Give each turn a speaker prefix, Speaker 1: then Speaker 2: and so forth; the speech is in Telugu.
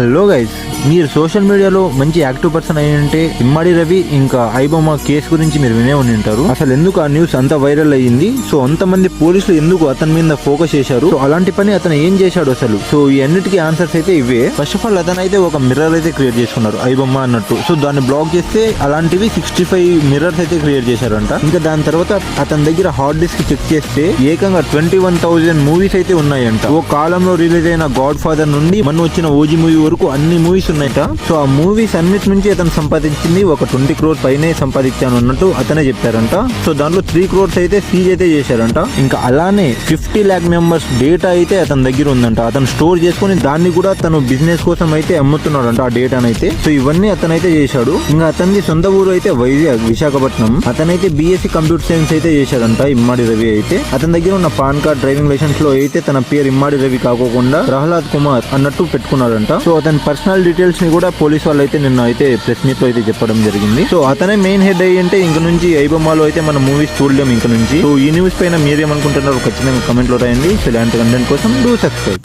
Speaker 1: హలో గైస్, మీరు సోషల్ మీడియాలో మంచి యాక్టివ్ పర్సన్ అయి ఉంటే ఇమ్మడి రవి ఇంకా ఐబొమ్మ కేసు గురించి మీరు వినే ఉండి ఉంటారు. అసలు ఎందుకు ఆ న్యూస్ అంత వైరల్ అయ్యింది, సో అంతమంది పోలీసులు ఎందుకు అతని మీద ఫోకస్ చేశారు, సో అలాంటి పని అతను ఏం చేశాడు అసలు, సో ఈ అన్నిటికీ ఆన్సర్స్ అయితే ఇవే. ఫస్ట్ ఆఫ్ ఆల్ అతను అయితే ఒక మిర్రర్ అయితే క్రియేట్ చేసుకున్నారు ఐబొమ్మ అన్నట్టు. సో దాన్ని బ్లాక్ చేస్తే అలాంటివి 65 మిర్రర్స్ అయితే క్రియేట్ చేశారంట. ఇంకా దాని తర్వాత అతని దగ్గర హార్డ్ డిస్క్ చెక్ చేస్తే ఏకంగా 21,000 మూవీస్ అయితే ఉన్నాయంట. ఓ కాలంలో రిలీజ్ అయిన గాడ్ ఫాదర్ నుండి మన వచ్చిన ఓజీ మూవీ వరకు అన్ని మూవీస్ ఉన్నాయట. సో ఆ మూవీస్ అన్నిటి నుంచి అతను సంపాదించింది ఒక 20 crores పైనే సంపాదించాను అన్నట్టు అతనే చెప్పారంట. సో దాంట్లో 3 crores అయితే సీజ్ అయితే చేశారంట. ఇంకా అలానే 50 lakh మెంబర్స్ డేటా అయితే అతని దగ్గర ఉందంట. అతను స్టోర్ చేసుకుని దాన్ని కూడా తను బిజినెస్ కోసం అయితే అమ్ముతున్నాడంట ఆ డేటానైతే. సో ఇవన్నీ అతనైతే చేశాడు. ఇంకా అతని సొంత ఊరు అయితే వైజాగ్, విశాఖపట్నం. అతనైతే బీఎస్సీ కంప్యూటర్ సైన్స్ అయితే చేశాడంట ఇమ్మడి రవి అయితే. అతని దగ్గర ఉన్న పాన్ కార్డ్, డ్రైవింగ్ లైసెన్స్ లో అయితే తన పేరు ఇమ్మడి రవి కాకోకుండా ప్రహ్లాద్ కుమార్ అన్నట్టు పెట్టుకున్నాడంట. సో అతని పర్సనల్ డీటెయిల్స్ ని కూడా పోలీస్ వాళ్ళు అయితే నిన్న అయితే ప్రెస్ మీట్ లో అయితే చెప్పడం జరిగింది. సో అతనే మెయిన్ హెడ్ అయ్యి అంటే ఇంక నుంచి ఐబొమ్మలో అయితే మన మూవీస్ చూడలేం ఇంక నుంచి. సో ఈ న్యూస్ పైన మీరేమనుకుంటున్నారు ఖచ్చితంగా కమెంట్ లో రాయండి. సో ఇలాంటి కంటెంట్ కోసం డూ సబ్స్క్రైబ్.